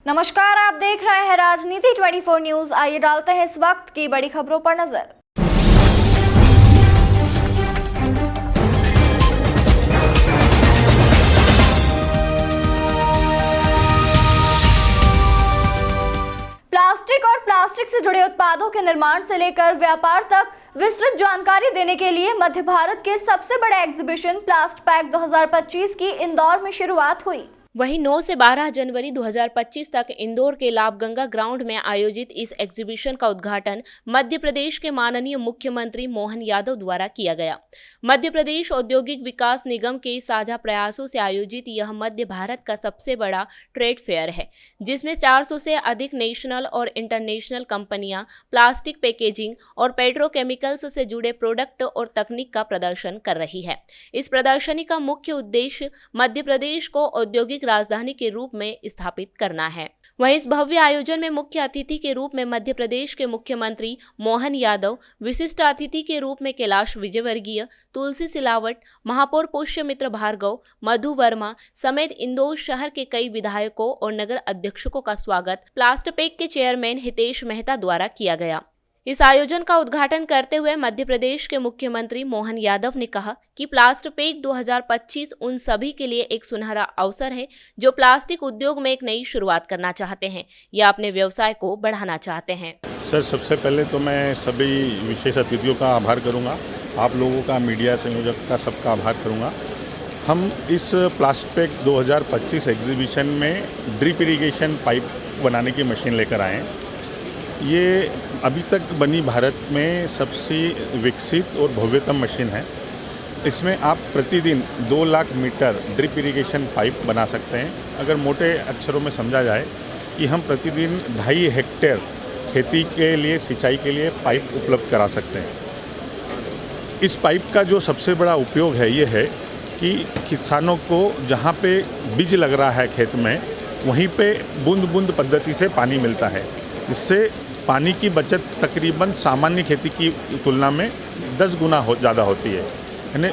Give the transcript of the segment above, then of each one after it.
नमस्कार, आप देख रहे हैं राजनीति 24 न्यूज। आइए डालते हैं इस वक्त की बड़ी खबरों पर नजर। प्लास्टिक और प्लास्टिक से जुड़े उत्पादों के निर्माण से लेकर व्यापार तक विस्तृत जानकारी देने के लिए मध्य भारत के सबसे बड़े एग्जीबिशन प्लास्टपैक 2025 की इंदौर में शुरुआत हुई। वहीं 9 से 12 जनवरी 2025 तक इंदौर के लाभगंगा ग्राउंड में आयोजित इस एग्जीबिशन का उद्घाटन मध्य प्रदेश के माननीय मुख्यमंत्री मोहन यादव द्वारा किया गया। मध्य प्रदेश औद्योगिक विकास निगम के साझा प्रयासों से आयोजित यह मध्य भारत का सबसे बड़ा ट्रेड फेयर है, जिसमें 400 से अधिक नेशनल और इंटरनेशनल कंपनियां प्लास्टिक पैकेजिंग और पेट्रोकेमिकल्स से जुड़े प्रोडक्ट और तकनीक का प्रदर्शन कर रही है। इस प्रदर्शनी का मुख्य उद्देश्य मध्य प्रदेश को औद्योगिक राजधानी के रूप में स्थापित करना है। वहीं इस भव्य आयोजन में मुख्य अतिथि के रूप में मध्य प्रदेश के मुख्यमंत्री मोहन यादव, विशिष्ट अतिथि के रूप में कैलाश विजयवर्गीय, तुलसी सिलावट, महापौर पुष्यमित्र भार्गव, मधु वर्मा समेत इंदौर शहर के कई विधायकों और नगर अध्यक्षों का स्वागत प्लास्टपैक के चेयरमैन हितेश मेहता द्वारा किया गया। इस आयोजन का उद्घाटन करते हुए मध्य प्रदेश के मुख्यमंत्री मोहन यादव ने कहा कि प्लास्टपैक 2025 उन सभी के लिए एक सुनहरा अवसर है जो प्लास्टिक उद्योग में एक नई शुरुआत करना चाहते हैं या अपने व्यवसाय को बढ़ाना चाहते हैं। सर, सबसे पहले तो मैं सभी विशेष अतिथियों का आभार करूंगा, आप लोगों का, मीडिया संयोजक का, सबका आभार करूंगा। हम इस प्लास्टपैक 2025 एग्जीबिशन में ड्रिप इरिगेशन पाइप बनाने की मशीन लेकर आए हैं। ये अभी तक बनी भारत में सबसे विकसित और भव्यतम मशीन है। इसमें आप प्रतिदिन 2 lakh metre drip irrigation pipe बना सकते हैं। अगर मोटे अक्षरों में समझा जाए कि हम प्रतिदिन 2.5 हेक्टेयर खेती के लिए, सिंचाई के लिए पाइप उपलब्ध करा सकते हैं। इस पाइप का जो सबसे बड़ा उपयोग है ये है कि किसानों को जहाँ पे बीज लग रहा है खेत में, वहीं पे बूंद बूंद पद्धति से पानी मिलता है, जिससे पानी की बचत तकरीबन सामान्य खेती की तुलना में 10 गुना ज़्यादा होती है। यानी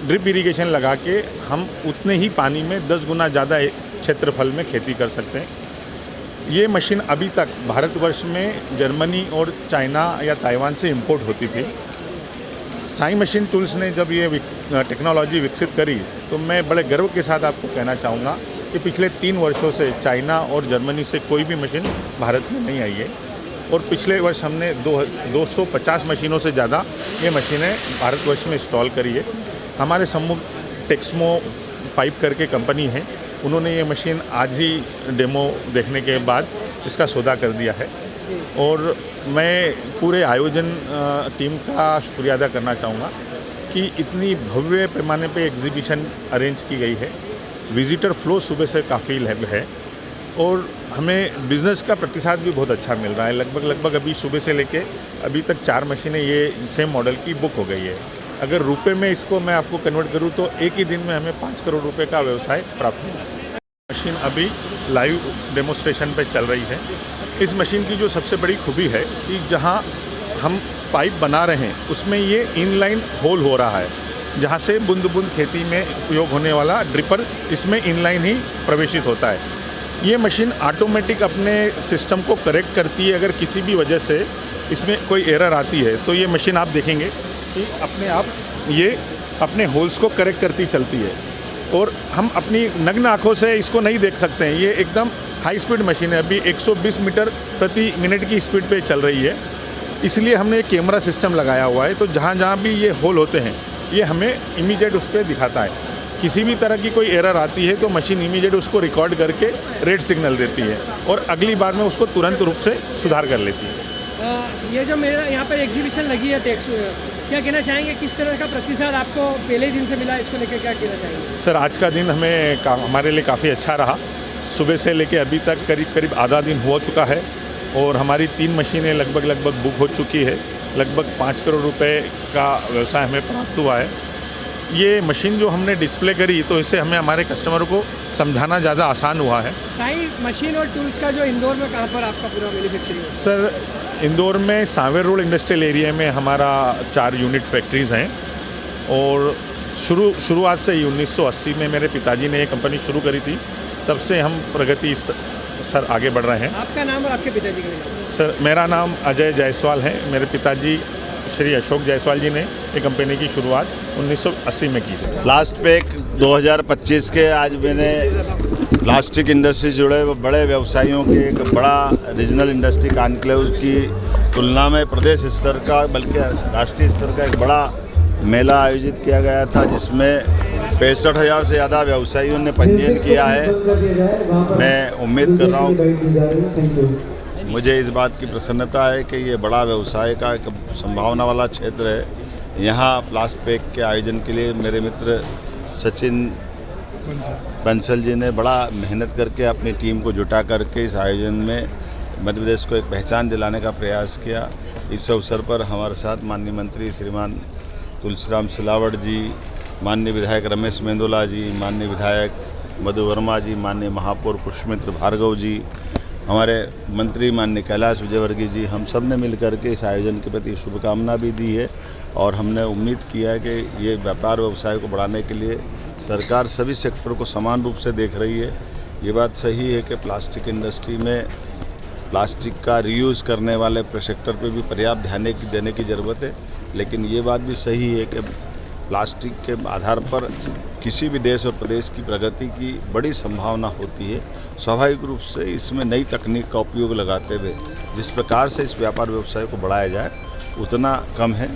ड्रिप इरिगेशन लगा के हम उतने ही पानी में 10 गुना ज़्यादा क्षेत्रफल में खेती कर सकते हैं। ये मशीन अभी तक भारतवर्ष में जर्मनी और चाइना या ताइवान से इंपोर्ट होती थी। साई मशीन टूल्स ने जब ये टेक्नोलॉजी विकसित करी तो मैं बड़े गर्व के साथ आपको कहना चाहूँगा कि पिछले 3 वर्षों से चाइना और जर्मनी से कोई भी मशीन भारत में नहीं आई है, और पिछले वर्ष हमने 250 मशीनों से ज़्यादा ये मशीनें भारतवर्ष में इंस्टॉल करी है। हमारे सम्मुख टेक्समो पाइप करके कंपनी है, उन्होंने ये मशीन आज ही डेमो देखने के बाद इसका सौदा कर दिया है। और मैं पूरे आयोजन टीम का शुक्रिया अदा करना चाहूँगा कि इतनी भव्य पैमाने पे एग्जीबिशन अरेंज की गई है। विजिटर फ्लो सुबह से काफ़ी है और हमें बिज़नेस का प्रतिशत भी बहुत अच्छा मिल रहा है। लगभग अभी सुबह से लेके अभी तक 4 मशीनें ये सेम मॉडल की बुक हो गई है। अगर रुपए में इसको मैं आपको कन्वर्ट करूँ तो एक ही दिन में हमें 5 करोड़ रुपए का व्यवसाय प्राप्त हुआ है। मशीन अभी लाइव डेमोस्ट्रेशन पे चल रही है। इस मशीन की जो सबसे बड़ी खूबी है कि जहाँ हम पाइप बना रहे हैं उसमें ये इनलाइन होल हो रहा है, जहाँ से बूंद बूंद खेती में उपयोग होने वाला ड्रिपर इसमें इनलाइन ही प्रवेशित होता है। ये मशीन ऑटोमेटिक अपने सिस्टम को करेक्ट करती है। अगर किसी भी वजह से इसमें कोई एरर आती है तो ये मशीन आप देखेंगे कि अपने आप ये अपने होल्स को करेक्ट करती चलती है, और हम अपनी नग्न आँखों से इसको नहीं देख सकते हैं। ये एकदम हाई स्पीड मशीन है, अभी 120 मीटर प्रति मिनट की स्पीड पे चल रही है। इसलिए हमने एक कैमरा सिस्टम लगाया हुआ है, तो जहाँ जहाँ भी ये होल होते हैं ये हमें इमीडिएट उस पर दिखाता है। किसी भी तरह की कोई एरर आती है तो मशीन इमीडिएट उसको रिकॉर्ड करके रेड सिग्नल देती है और अगली बार में उसको तुरंत रूप से सुधार कर लेती है। ये जो मेरा यहाँ पर एग्जीबिशन लगी है टेक्स, क्या कहना चाहेंगे, किस तरह का प्रतिसाद आपको पहले दिन से मिला, इसको लेकर क्या कहना चाहेंगे? सर, आज का दिन हमारे लिए काफ़ी अच्छा रहा। सुबह से लेके अभी तक करीब आधा दिन हो चुका है और हमारी 3 मशीनें लगभग बुक हो चुकी है। लगभग 5 करोड़ रुपए का व्यवसाय हमें प्राप्त हुआ है। ये मशीन जो हमने डिस्प्ले करी तो इससे हमें हमारे कस्टमर को समझाना ज़्यादा आसान हुआ है। साई मशीन और टूल्स का जो इंदौर में कहाँ पर आपका पूरा मैन्युफैक्चरिंग है? सर, इंदौर में सांवेर रोड इंडस्ट्रियल एरिया में हमारा 4 यूनिट फैक्ट्रीज़ हैं, और शुरुआत से ही 1980 में मेरे पिताजी ने ये कंपनी शुरू करी थी। तब से हम प्रगति सर आगे बढ़ रहे हैं। आपका नाम और आपके पिताजी का भी नाम? सर मेरा नाम अजय जायसवाल है। मेरे पिताजी श्री अशोक जायसवाल जी ने ये कंपनी की शुरुआत 1980 में की थी। प्लास्ट पैक 2025 के आज मैंने प्लास्टिक इंडस्ट्री से जुड़े बड़े व्यवसायियों के एक बड़ा रीजनल इंडस्ट्री कॉन्क्लेव की तुलना में प्रदेश स्तर का बल्कि राष्ट्रीय स्तर का एक बड़ा मेला आयोजित किया गया था, जिसमें 65,000 से ज़्यादा व्यवसायियों ने पंजीयन किया है। मैं उम्मीद कर रहा हूँ, मुझे इस बात की प्रसन्नता है कि ये बड़ा व्यवसाय का एक संभावना वाला क्षेत्र है। यहाँ प्लास्ट पैक के आयोजन के लिए मेरे मित्र सचिन बंसल जी ने बड़ा मेहनत करके अपनी टीम को जुटा करके इस आयोजन में मध्य प्रदेश को एक पहचान दिलाने का प्रयास किया। इस अवसर पर हमारे साथ माननीय मंत्री श्रीमान तुलसीराम सिलावट जी, माननीय विधायक रमेश मेंदोला जी, माननीय विधायक मधु वर्मा जी, माननीय महापौर पुष्पमित्र भार्गव जी, हमारे मंत्री माननीय कैलाश विजयवर्गीय जी, हम सब ने मिलकर के इस आयोजन के प्रति शुभकामना भी दी है। और हमने उम्मीद किया है कि ये व्यापार व्यवसाय को बढ़ाने के लिए सरकार सभी सेक्टर को समान रूप से देख रही है। ये बात सही है कि प्लास्टिक इंडस्ट्री में प्लास्टिक का रीयूज़ करने वाले सेक्टर पे भी पर्याप्त ध्यान देने की ज़रूरत है, लेकिन ये बात भी सही है कि प्लास्टिक के आधार पर किसी भी देश और प्रदेश की प्रगति की बड़ी संभावना होती है। स्वाभाविक रूप से इसमें नई तकनीक का उपयोग लगाते हुए जिस प्रकार से इस व्यापार व्यवसाय को बढ़ाया जाए उतना कम है।